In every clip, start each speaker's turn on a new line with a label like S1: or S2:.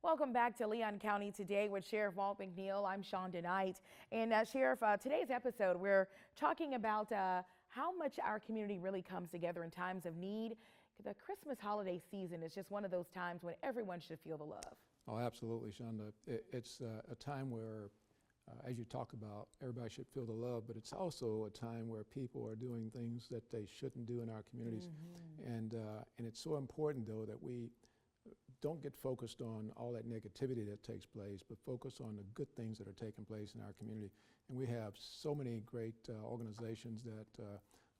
S1: Welcome back to Leon County Today with Sheriff Walt McNeil. I'm Shonda Knight. And Sheriff, today's episode, we're talking about how much our community really comes together in times of need. The Christmas holiday season is just one of those times when everyone should feel the love.
S2: Oh, absolutely, Shonda. It's a time where, as you talk about, everybody should feel the love, but it's also a time where people are doing things that they shouldn't do in our communities. And it's so important, though, that we don't get focused on all that negativity that takes place, but focus on the good things that are taking place in our community. And we have so many great organizations that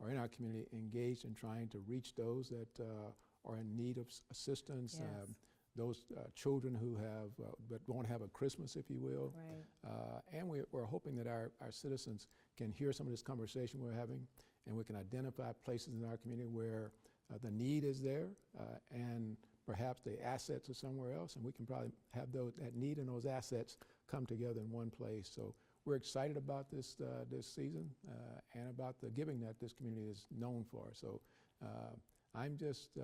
S2: are in our community engaged in trying to reach those that are in need of assistance,
S1: yes.
S2: Those children who have, but won't have a Christmas, if you will.
S1: Right.
S2: And we're hoping that our citizens can hear some of this conversation we're having, and we can identify places in our community where the need is there, and perhaps the assets are somewhere else, and we can probably have that need and those assets come together in one place. So we're excited about this season and about the giving that this community is known for. So I'm just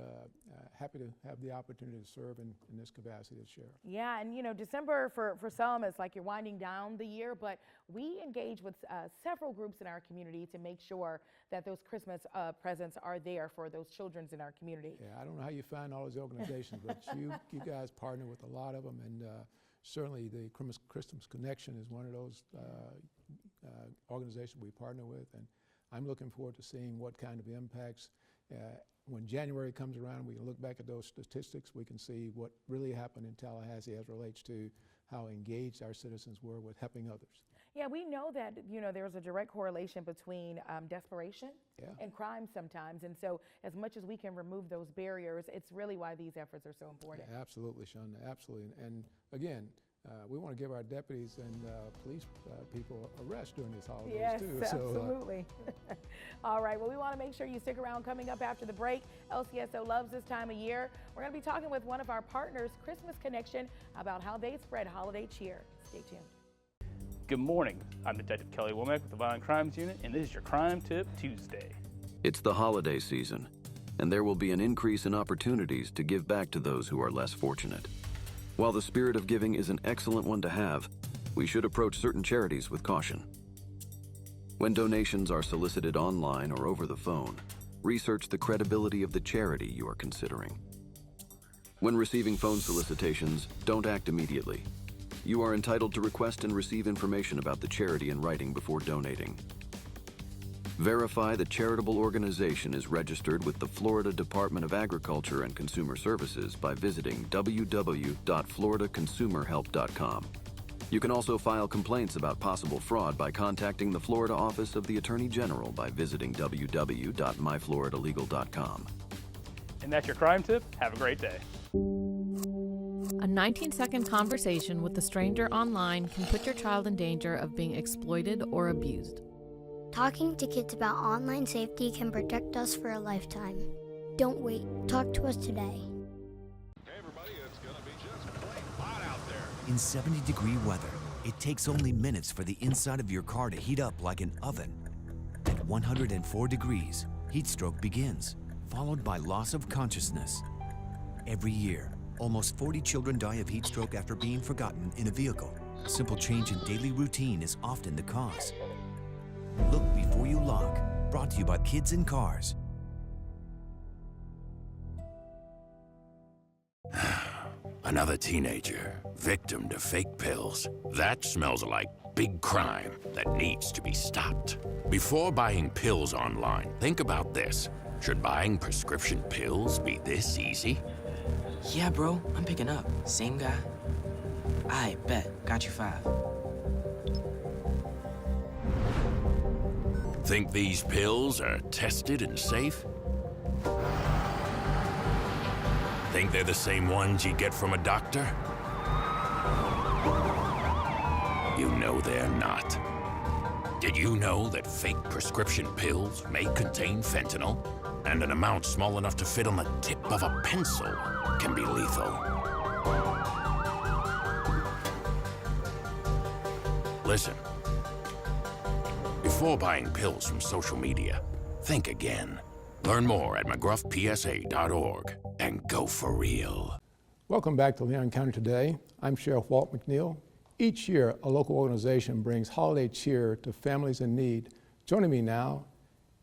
S2: happy to have the opportunity to serve in this capacity as sheriff.
S1: Yeah, and you know, December for some, it's like you're winding down the year, but we engage with several groups in our community to make sure that those Christmas presents are there for those children in our community.
S2: Yeah, I don't know how you find all those organizations, but you guys partner with a lot of them, and certainly the Christmas Connection is one of those organizations we partner with, and I'm looking forward to seeing what kind of impacts. When January comes around, we can look back at those statistics. We can see what really happened in Tallahassee as relates to how engaged our citizens were with helping others.
S1: Yeah, we know that, you know, there's a direct correlation between desperation and crime sometimes. And so as much as we can remove those barriers, it's really why these efforts are so important.
S2: Yeah, absolutely, Shonda, absolutely. And again, we want to give our deputies and police people a rest during these holidays,
S1: yes,
S2: too.
S1: Yes, absolutely. All right, well, we want to make sure you stick around. Coming up after the break, LCSO loves this time of year. We're going to be talking with one of our partners, Christmas Connection, about how they spread holiday cheer. Stay tuned.
S3: Good morning. I'm Detective Kelly Womack with the Violent Crimes Unit, and this is your Crime Tip Tuesday.
S4: It's the holiday season, and there will be an increase in opportunities to give back to those who are less fortunate. While the spirit of giving is an excellent one to have, we should approach certain charities with caution. When donations are solicited online or over the phone, research the credibility of the charity you are considering. When receiving phone solicitations, don't act immediately. You are entitled to request and receive information about the charity in writing before donating. Verify the charitable organization is registered with the Florida Department of Agriculture and Consumer Services by visiting www.floridaconsumerhelp.com. You can also file complaints about possible fraud by contacting the Florida Office of the Attorney General by visiting www.myfloridalegal.com.
S3: And that's your Crime Tip. Have a great day.
S5: A 19-second conversation with a stranger online can put your child in danger of being exploited or abused.
S6: Talking to kids about online safety can protect us for a lifetime. Don't wait. Talk to us today.
S7: Hey everybody, it's gonna be just plain hot out there.
S8: In 70-degree weather, it takes only minutes for the inside of your car to heat up like an oven. At 104 degrees, heat stroke begins, followed by loss of consciousness. Every year, almost 40 children die of heat stroke after being forgotten in a vehicle. A simple change in daily routine is often the cause. Look before you lock. Brought to you by Kids in Cars.
S9: Another teenager, victim to fake pills. That smells like big crime that needs to be stopped. Before buying pills online, think about this. Should buying prescription pills be this easy?
S10: Yeah, bro, I'm picking up. Same guy? I bet. Got you 5.
S9: Think these pills are tested and safe? Think they're the same ones you get from a doctor? You know they're not. Did you know that fake prescription pills may contain fentanyl? And an amount small enough to fit on the tip of a pencil can be lethal. Listen, before buying pills from social media, think again. Learn more at mcgruffpsa.org and go for real.
S2: Welcome back to Leon County Today. I'm Sheriff Walt McNeil. Each year, a local organization brings holiday cheer to families in need. Joining me now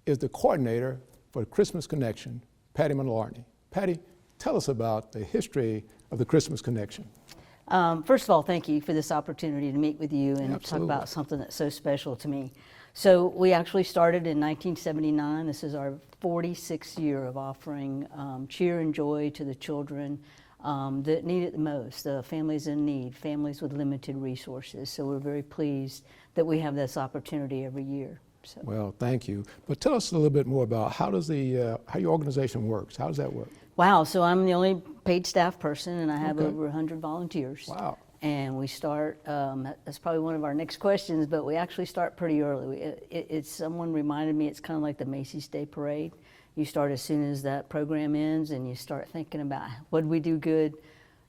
S2: is the coordinator for Christmas Connection, Patty Malarney. Patty, tell us about the history of the Christmas Connection.
S11: First of all, thank you for this opportunity to meet with you and
S2: Absolutely.
S11: talk about something that's so special to me. So we actually started in 1979. This is our 46th year of offering cheer and joy to the children that need it the most, the families in need, families with limited resources. So we're very pleased that we have this opportunity every year. So.
S2: Well, thank you. But tell us a little bit more about how your organization works. How does that work?
S11: Wow, so I'm the only paid staff person, and I have
S2: Okay.
S11: over 100 volunteers.
S2: Wow.
S11: And we start, that's probably one of our next questions, but we actually start pretty early. Someone reminded me it's kind of like the Macy's Day Parade. You start as soon as that program ends, and you start thinking about what do we do good,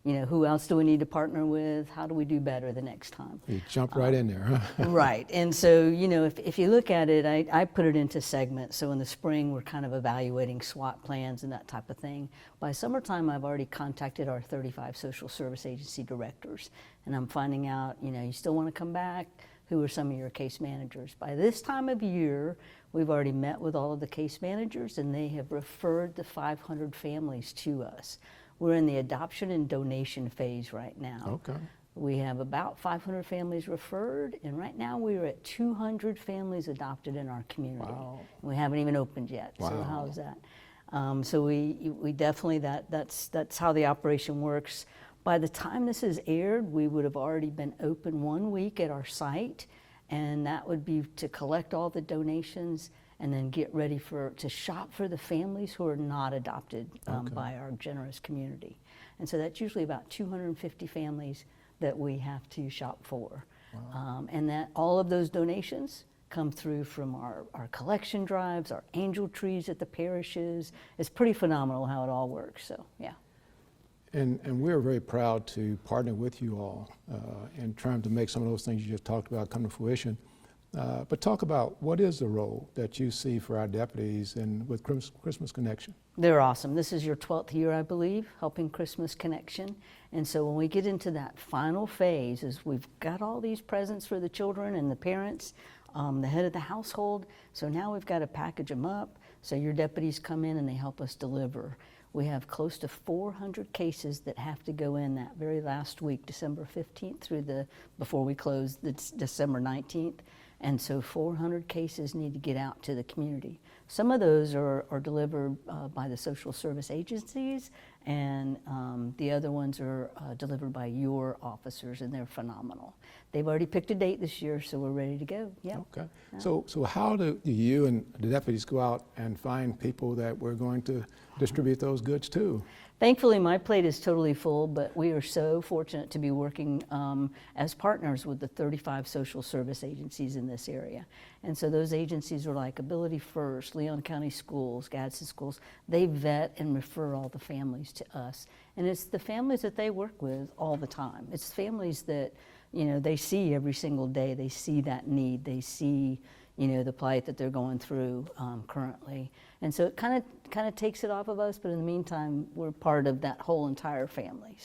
S11: who else do we need to partner with, how do we do better the next time.
S2: You jump right in there, huh?
S11: Right, and so, if you look at it, I put it into segments. So in the spring, we're kind of evaluating SWAT plans and that type of thing. By summertime, I've already contacted our 35 social service agency directors, and I'm finding out, you still want to come back? Who are some of your case managers? By this time of year, we've already met with all of the case managers, and they have referred the 500 families to us. We're in the adoption and donation phase right now.
S2: Okay.
S11: We have about 500 families referred, and right now we're at 200 families adopted in our community.
S2: Wow.
S11: We haven't even opened yet.
S2: Wow.
S11: So how's that? So we definitely that's how the operation works. By the time this is aired, we would have already been open 1 week at our site, and that would be to collect all the donations and then get ready to shop for the families who are not adopted by our generous community. And so that's usually about 250 families that we have to shop for.
S2: Wow.
S11: And that all of those donations come through from our collection drives, our angel trees at the parishes. It's pretty phenomenal how it all works, so yeah.
S2: And we're very proud to partner with you all in trying to make some of those things you just talked about come to fruition. But talk about what is the role that you see for our deputies with Christmas Connection?
S11: They're awesome. This is your 12th year, I believe, helping Christmas Connection. And so when we get into that final phase, is we've got all these presents for the children and the parents, the head of the household. So now we've got to package them up. So your deputies come in and they help us deliver. We have close to 400 cases that have to go in that very last week, December 15th before we close, December 19th. And so 400 cases need to get out to the community. Some of those are delivered by the social service agencies, and the other ones are delivered by your officers, and they're phenomenal. They've already picked a date this year, so we're ready to go. Yeah.
S2: Okay. Yeah. So how do you and the deputies go out and find people that we're going to distribute those goods to?
S11: Thankfully, my plate is totally full, but we are so fortunate to be working as partners with the 35 social service agencies in this area. And so those agencies are like Ability First, Leon County Schools, Gadsden Schools. They vet and refer all the families to us. And it's the families that they work with all the time. It's families that, they see every single day. They see that need. They see, the plight that they're going through currently. And so it kind of takes it off of us, but in the meantime, we're part of that whole entire family.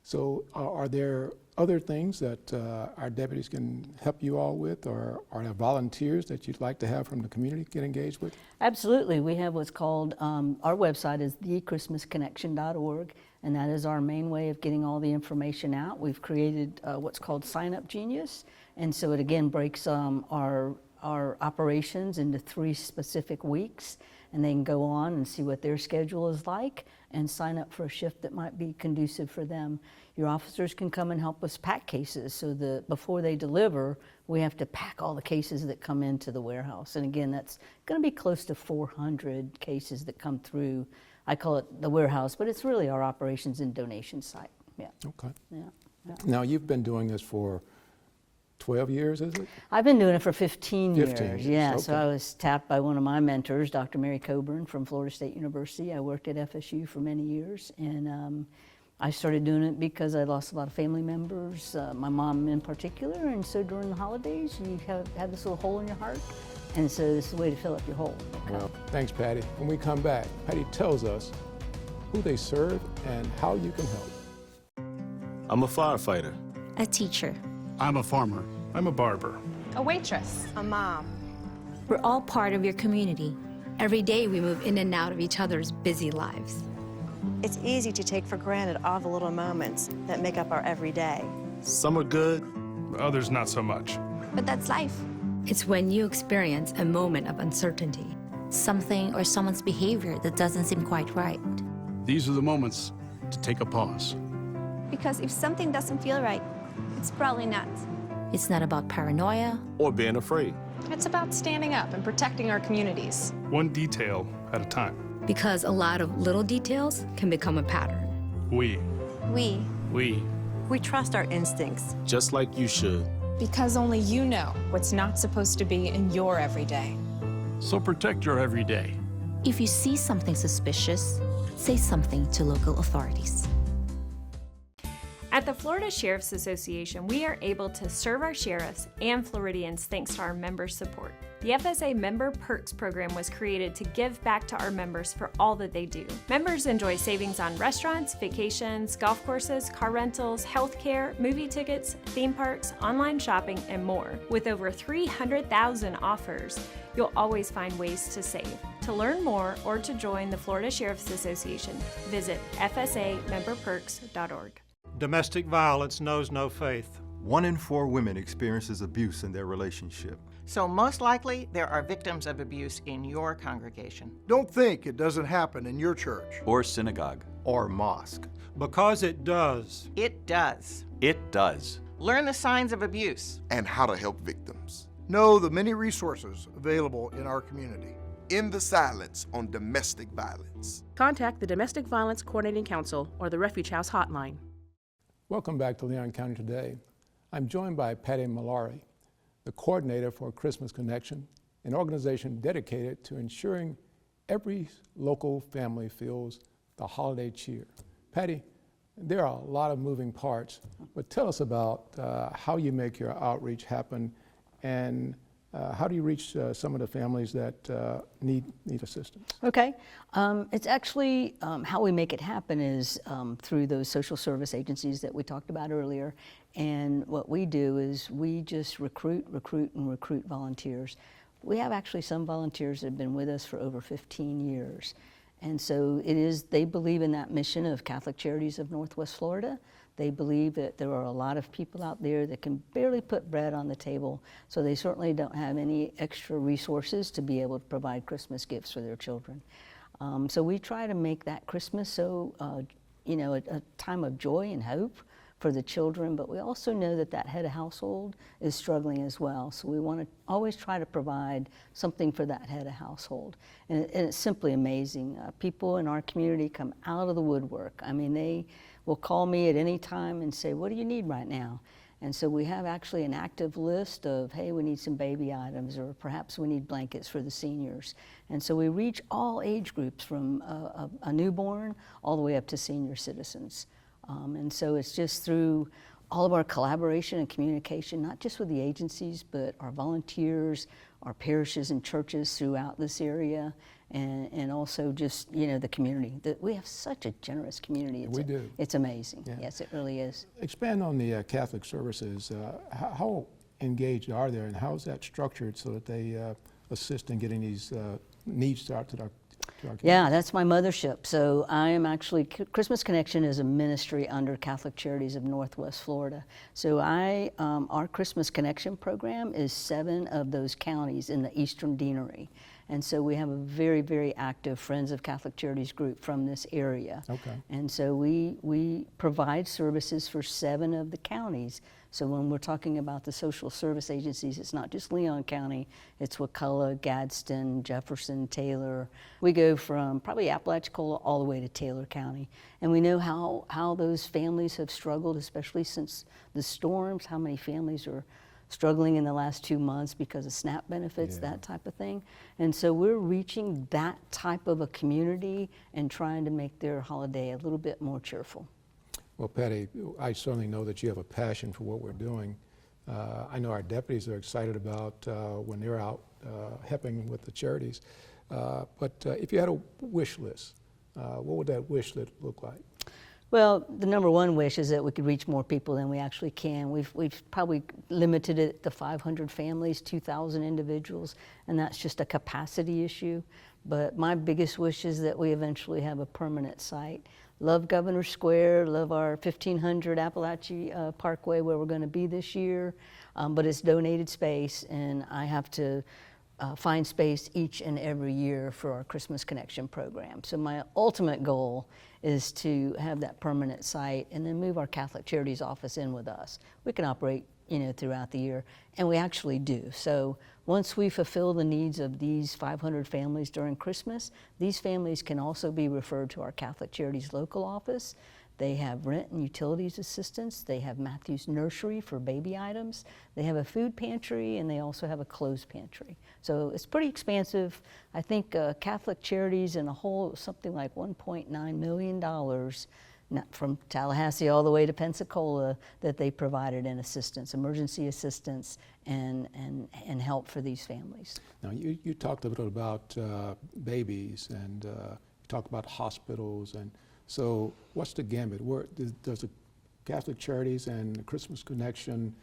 S2: So are there other things that our deputies can help you all with, or are there volunteers that you'd like to have from the community get engaged with?
S11: Absolutely. We have what's called, our website is thechristmasconnection.org, and that is our main way of getting all the information out. We've created what's called Sign Up Genius, and so it again breaks our operations into 3 specific weeks, and they can go on and see what their schedule is like and sign up for a shift that might be conducive for them. Your officers can come and help us pack cases, so before they deliver, we have to pack all the cases that come into the warehouse. And again, that's going to be close to 400 cases that come through. I call it the warehouse, but it's really our operations and donation site. Yeah.
S2: Okay.
S11: Yeah.
S2: Now, you've been doing this for 12 years, is it?
S11: I've been doing it for 15 years.
S2: 15 years,
S11: Yeah,
S2: okay.
S11: so I was tapped by one of my mentors, Dr. Mary Coburn from Florida State University. I worked at FSU for many years, and I started doing it because I lost a lot of family members, my mom in particular, and so during the holidays, you have this little hole in your heart, and so this is a way to fill up your hole.
S2: Well, thanks, Patty. When we come back, Patty tells us who they serve, and how you can help.
S12: I'm a firefighter.
S13: A teacher.
S14: I'm a farmer.
S15: I'm a barber.
S16: A waitress.
S17: A mom.
S13: We're all part of your community. Every day we move in and out of each other's busy lives.
S17: It's easy to take for granted all the little moments that make up our everyday.
S12: Some are good,
S15: others not so much.
S13: But that's life. It's when you experience a moment of uncertainty. Something or someone's behavior that doesn't seem quite right.
S14: These are the moments to take a pause.
S18: Because if something doesn't feel right, it's probably not.
S13: It's not about paranoia
S12: or being afraid.
S16: It's about standing up and protecting our communities.
S15: One detail at a time.
S13: Because a lot of little details can become a pattern.
S15: We
S17: trust our instincts.
S12: Just like you should.
S16: Because only you know what's not supposed to be in your everyday.
S14: So protect your everyday.
S13: If you see something suspicious, say something to local authorities.
S19: At the Florida Sheriff's Association, we are able to serve our sheriffs and Floridians thanks to our member support. The FSA Member Perks program was created to give back to our members for all that they do. Members enjoy savings on restaurants, vacations, golf courses, car rentals, healthcare, movie tickets, theme parks, online shopping, and more. With over 300,000 offers, you'll always find ways to save. To learn more or to join the Florida Sheriff's Association, visit fsamemberperks.org.
S20: Domestic violence knows no faith.
S21: 1 in 4 women experiences abuse in their relationship.
S22: So most likely, there are victims of abuse in your congregation.
S23: Don't think it doesn't happen in your church.
S24: Or synagogue.
S21: Or mosque.
S20: Because it does.
S22: It does.
S24: It does.
S22: Learn the signs of abuse.
S25: And how to help victims.
S23: Know the many resources available in our community.
S25: End the silence on domestic violence.
S26: Contact the Domestic Violence Coordinating Council or the Refuge House Hotline.
S2: Welcome back to Leon County Today. I'm joined by Patty Malarney, the coordinator for Christmas Connection, an organization dedicated to ensuring every local family feels the holiday cheer. Patty, there are a lot of moving parts, but tell us about how you make your outreach happen and how do you reach some of the families that need assistance?
S11: Okay, it's actually how we make it happen is through those social service agencies that we talked about earlier. And what we do is we just recruit volunteers. We have actually some volunteers that have been with us for over 15 years. And so they believe in that mission of Catholic Charities of Northwest Florida. They believe that there are a lot of people out there that can barely put bread on the table, so they certainly don't have any extra resources to be able to provide Christmas gifts for their children. So we try to make that Christmas a time of joy and hope for the children, but we also know that that head of household is struggling as well. So we want to always try to provide something for that head of household. And it's simply amazing. People in our community come out of the woodwork. I mean, they will call me at any time and say, what do you need right now? And so we have actually an active list of, hey, we need some baby items, or perhaps we need blankets for the seniors. And so we reach all age groups from a newborn all the way up to senior citizens. And so it's just through all of our collaboration and communication, not just with the agencies, but our volunteers, our parishes and churches throughout this area, and also just, the community. We have such a generous community.
S2: We do.
S11: It's amazing.
S2: Yeah.
S11: Yes, it really is.
S2: Expand on the Catholic services. How engaged are they, and how is that structured so that they assist in getting these needs out to our community?
S11: Yeah, that's my mothership. So I am actually, Christmas Connection is a ministry under Catholic Charities of Northwest Florida. So our Christmas Connection program is 7 of those counties in the Eastern Deanery. And so we have a very, very active Friends of Catholic Charities group from this area.
S2: Okay.
S11: And so we provide services for 7 of the counties. So when we're talking about the social service agencies, it's not just Leon County, it's Wakulla, Gadsden, Jefferson, Taylor. We go from probably Apalachicola all the way to Taylor County. And we know how those families have struggled, especially since the storms, how many families are struggling in the last 2 months because of SNAP benefits, that type of thing. And so we're reaching that type of a community and trying to make their holiday a little bit more cheerful.
S2: Well, Patty, I certainly know that you have a passion for what we're doing. I know our deputies are excited about when they're out helping with the charities. But if you had a wish list what would that wish look like?
S11: Well, the number one wish is that we could reach more people than we actually can. We've probably limited it to 500 families, 2,000 individuals, and that's just a capacity issue. But my biggest wish is that we eventually have a permanent site. Love Governor Square, love our 1500 Appalachia Parkway where we're going to be this year, but it's donated space, and I have to find space each and every year for our Christmas Connection program. So my ultimate goal is to have that permanent site and then move our Catholic Charities office in with us. We can operate, throughout the year, and we actually do. So once we fulfill the needs of these 500 families during Christmas, these families can also be referred to our Catholic Charities local office. They have rent and utilities assistance. They have Matthew's Nursery for baby items. They have a food pantry, and they also have a clothes pantry. So it's pretty expansive. I think Catholic Charities in a whole, something like $1.9 million, not from Tallahassee all the way to Pensacola, that they provided in assistance, emergency assistance, and help for these families.
S2: Now, you talked a little about babies, and you talked about hospitals, and so what's the gambit? Where does the Catholic Charities and the Christmas Connection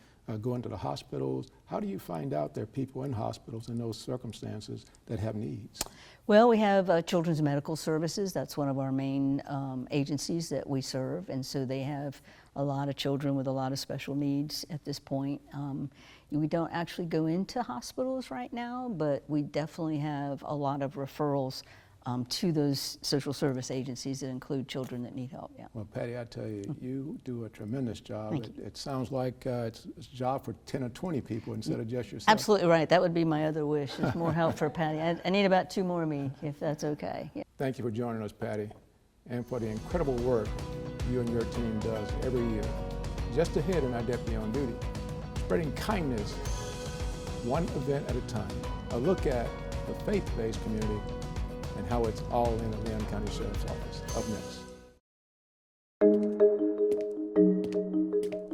S2: go into the hospitals? How do you find out there are people in hospitals in those circumstances that have needs?
S11: Well, we have Children's Medical Services. That's one of our main agencies that we serve, and so they have a lot of children with a lot of special needs at this point. We don't actually go into hospitals right now, but we definitely have a lot of referrals to those social service agencies that include children that need help. Yeah.
S2: Well, Patty, I tell you, you do a tremendous job. It sounds like it's a job for 10 or 20 people instead of just yourself.
S11: Absolutely right. That would be my other wish, is more help for Patty. I need about 2 more of me, if that's okay. Yeah.
S2: Thank you for joining us, Patty, and for the incredible work you and your team does every year. Just ahead in our Deputy on Duty, spreading kindness one event at a time. A look at the faith-based community and how it's all in the Leon County Sheriff's Office. Up next.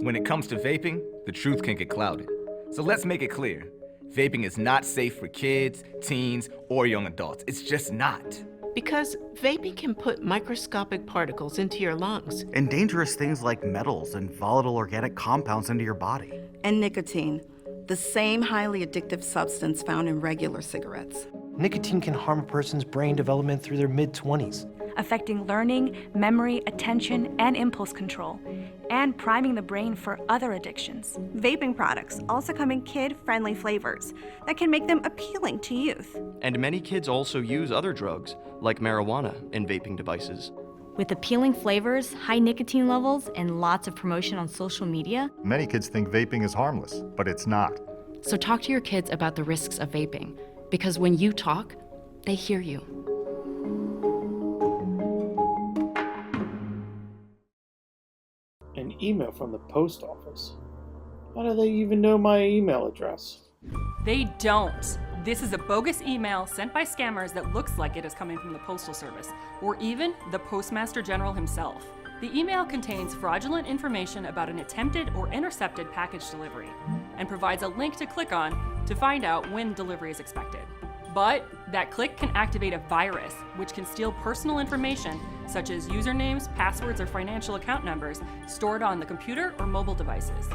S1: When it comes to vaping, the truth can get clouded. So let's make it clear. Vaping is not safe for kids, teens, or young adults. It's just not.
S26: Because vaping can put microscopic particles into your lungs.
S3: And dangerous things like metals and volatile organic compounds into your body.
S4: And nicotine, the same highly addictive substance found in regular cigarettes.
S5: Nicotine can harm a person's brain development through their mid-20s,
S6: affecting learning, memory, attention, and impulse control, and priming the brain for other addictions.
S18: Vaping products also come in kid-friendly flavors that can make them appealing to youth.
S24: And many kids also use other drugs, like marijuana, in vaping devices.
S13: With appealing flavors, high nicotine levels, and lots of promotion on social media,
S27: many kids think vaping is harmless, but it's not.
S26: So talk to your kids about the risks of vaping, because when you talk, they hear you.
S28: An email from the post office? How do they even know my email address?
S29: They don't. This is a bogus email sent by scammers that looks like it is coming from the Postal Service, or even the Postmaster General himself. The email contains fraudulent information about an attempted or intercepted package delivery, and provides a link to click on to find out when delivery is expected. But that click can activate a virus, which can steal personal information such as usernames, passwords, or financial account numbers stored on the computer or mobile devices.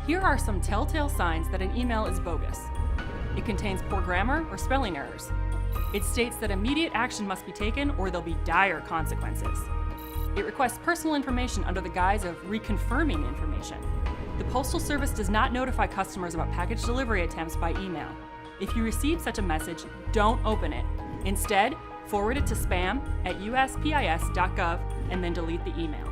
S29: Here are some telltale signs that an email is bogus. It contains poor grammar or spelling errors. It states that immediate action must be taken or there'll be dire consequences. It requests personal information under the guise of reconfirming information. The Postal Service does not notify customers about package delivery attempts by email. If you receive such a message, don't open it. Instead, forward it to spam@uspis.gov and then delete the email.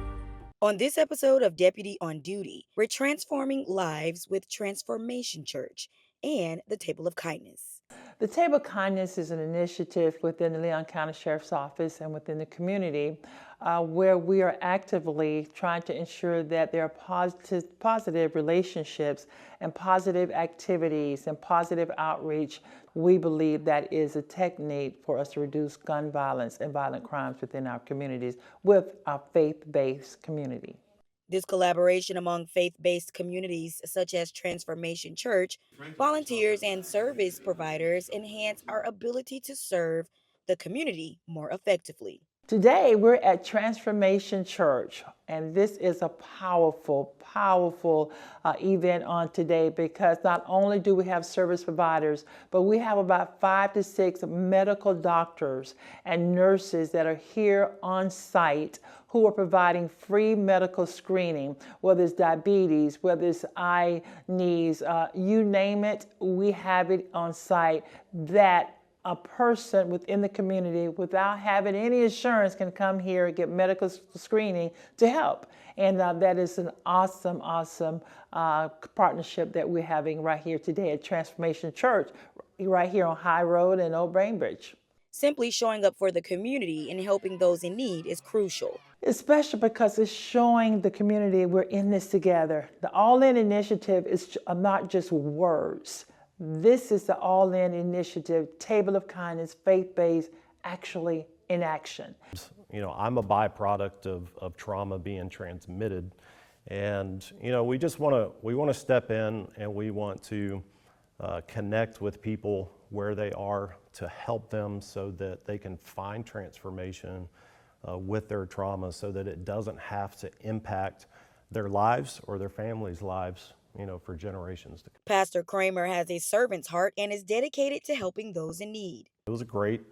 S30: On this episode of Deputy on Duty, we're transforming lives with Transformation Church and the Table of Kindness.
S31: The Table of Kindness is an initiative within the Leon County Sheriff's Office and within the community where we are actively trying to ensure that there are positive relationships and positive activities and positive outreach. We believe that is a technique for us to reduce gun violence and violent crimes within our communities with our faith-based community.
S30: This collaboration among faith-based communities such as Transformation Church, volunteers, and service providers enhance our ability to serve the community more effectively.
S31: Today, we're at Transformation Church, and this is a powerful, powerful event on today because not only do we have service providers, but we have about 5 to 6 medical doctors and nurses that are here on site who are providing free medical screening, whether it's diabetes, whether it's eye, knees, you name it, we have it on site that a person within the community without having any insurance can come here and get medical screening to help. And that is an awesome, awesome partnership that we're having right here today at Transformation Church, right here on High Road in Old Bainbridge.
S30: Simply showing up for the community and helping those in need is crucial.
S31: Especially because it's showing the community we're in this together. The All In initiative is not just words. This is the All In initiative, Table of Kindness, faith-based, actually in action.
S7: You know, I'm a byproduct of trauma being transmitted. And, you know, we want to step in and we want to connect with people where they are to help them so that they can find transformation with their trauma so that it doesn't have to impact their lives or their families' lives, you know, for generations to come.
S30: Pastor Kramer has a servant's heart and is dedicated to helping those in need.
S7: It was a great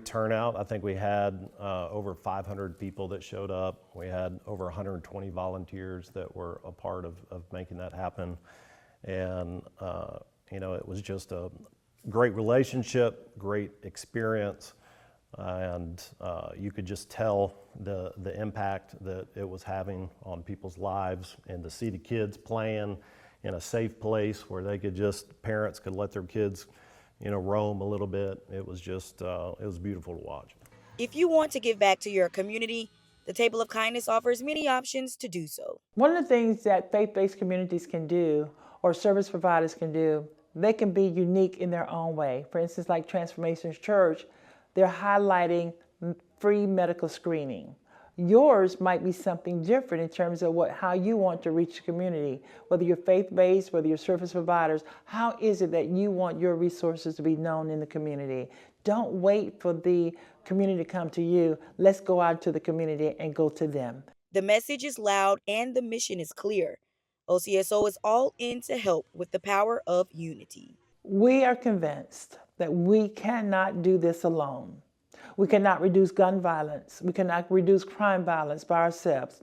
S7: turnout. I think we had over 500 people that showed up. We had over 120 volunteers that were a part of making that happen. And, you know, it was just a great relationship, great experience. And you could just tell the impact that it was having on people's lives, and to see the kids playing in a safe place where they could parents could let their kids, you know, roam a little bit. It was just, it was beautiful to watch.
S30: If you want to give back to your community, the Table of Kindness offers many options to do so.
S31: One of the things that faith-based communities can do, or service providers can do, they can be unique in their own way. For instance, like Transformation Church, they're highlighting free medical screening. Yours might be something different in terms of how you want to reach the community. Whether you're faith-based, whether you're service providers, how is it that you want your resources to be known in the community? Don't wait for the community to come to you. Let's go out to the community and go to them.
S30: The message is loud and the mission is clear. OCSO is all in to help with the power of unity.
S31: We are convinced that we cannot do this alone. We cannot reduce gun violence. We cannot reduce crime violence by ourselves.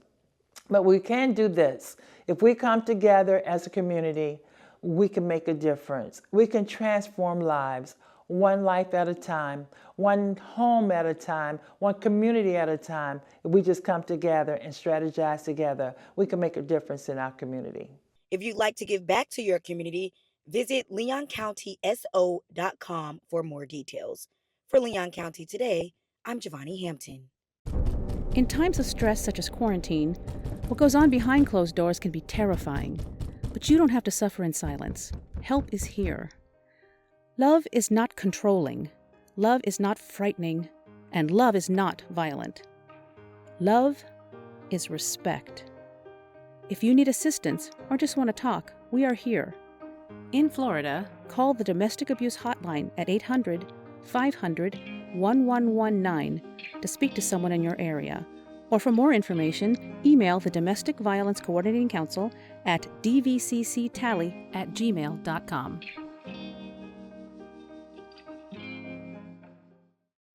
S31: But we can do this. If we come together as a community, we can make a difference. We can transform lives, one life at a time, one home at a time, one community at a time. If we just come together and strategize together, we can make a difference in our community.
S30: If you'd like to give back to your community, visit leoncountyso.com for more details. For Leon County Today, I'm Giovanni Hampton.
S8: In times of stress such as quarantine, what goes on behind closed doors can be terrifying. But you don't have to suffer in silence. Help is here. Love is not controlling. Love is not frightening. And love is not violent. Love is respect. If you need assistance or just want to talk, we are here. In Florida, call the Domestic Abuse Hotline at 800-500-1119 to speak to someone in your area. Or for more information, email the Domestic Violence Coordinating Council at dvcctally@gmail.com.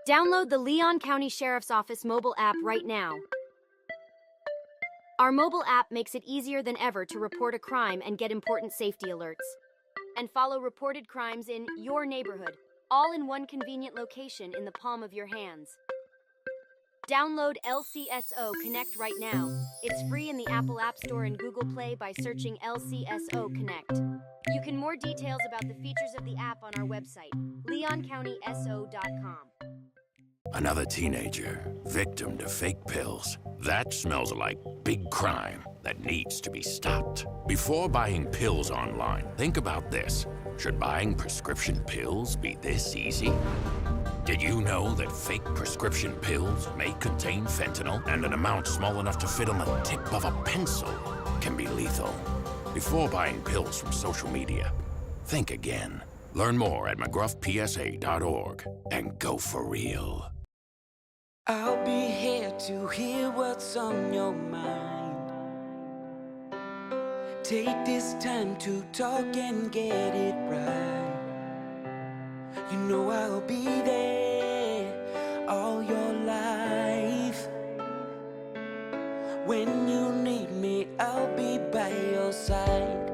S9: Download the Leon County Sheriff's Office mobile app right now. Our mobile app makes it easier than ever to report a crime and get important safety alerts. And follow reported crimes in your neighborhood, all in one convenient location in the palm of your hands. Download LCSO Connect right now. It's free in the Apple App Store and Google Play by searching LCSO Connect. You can more details about the features of the app on our website, leoncountyso.com.
S10: Another teenager, victim to fake pills. That smells like big crime that needs to be stopped. Before buying pills online, think about this. Should buying prescription pills be this easy? Did you know that fake prescription pills may contain fentanyl, and an amount small enough to fit on the tip of a pencil can be lethal? Before buying pills from social media, think again. Learn more at mcgruffpsa.org and go for real.
S12: I'll be here to hear what's on your mind. Take this time to talk and get it right. You know I'll be there all your life. When you need me, I'll be by your side.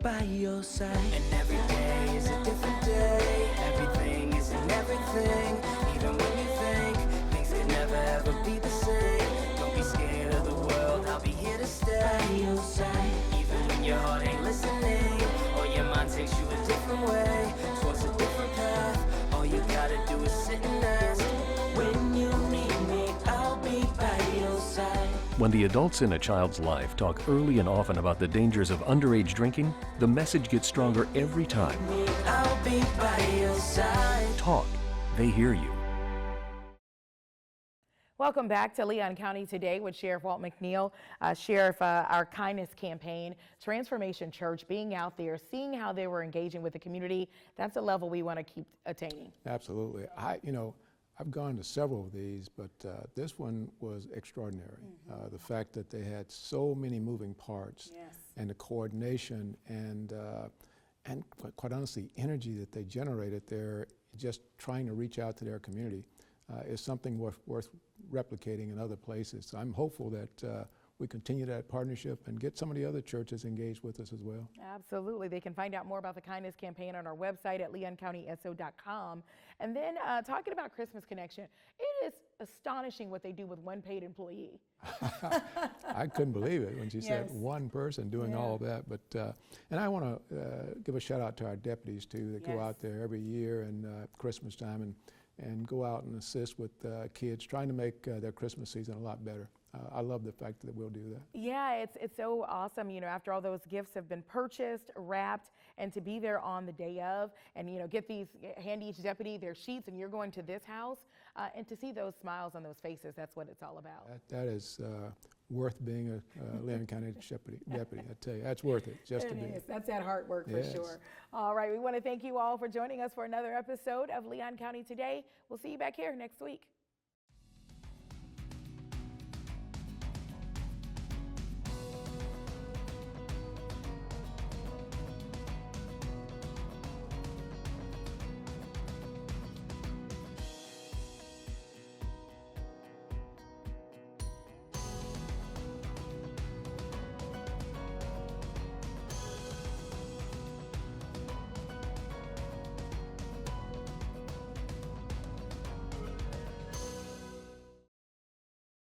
S12: By your side. And every day is a different day. Everything isn't everything. Even when you think things could never ever be the same. Don't be scared of the world, I'll be here to stay. By your side. Even when your heart ain't listening, or your mind takes you a different way, towards a different path. All you gotta do is sit and ask. When you need me, I'll be by your side.
S14: When the adults in a child's life talk early and often about the dangers of underage drinking, the message gets stronger every time.
S12: I'll be by your side.
S14: Talk. They hear you.
S15: Welcome back to Leon County Today with Sheriff Walt McNeil. Sheriff, our kindness campaign, Transformation Church, being out there, seeing how they were engaging with the community, that's a level we want to keep attaining.
S2: Absolutely. I've gone to several of these, but this one was extraordinary. The fact that they had so many moving parts, and the coordination and quite honestly, energy that they generated there, just trying to reach out to their community, is something worth replicating in other places. So I'm hopeful that we continue that partnership and get some of the other churches engaged with us as well.
S15: Absolutely. They can find out more about the Kindness Campaign on our website at leoncountyso.com. And then talking about Christmas Connection, it is astonishing what they do with one paid employee.
S2: I couldn't believe it when she said one person doing all of that. But and I want to give a shout out to our deputies too that go out there every year and Christmas time and go out and assist with kids trying to make their Christmas season a lot better. I love the fact that we'll do that.
S15: Yeah, it's so awesome, after all those gifts have been purchased, wrapped, and to be there on the day of and, hand each deputy their sheets and you're going to this house and to see those smiles on those faces, that's what it's all about.
S2: That is worth being a Leon County deputy. I tell you, that's worth it just to be.
S15: It is. That's that hard work for sure. All right, we want to thank you all for joining us for another episode of Leon County Today. We'll see you back here next week.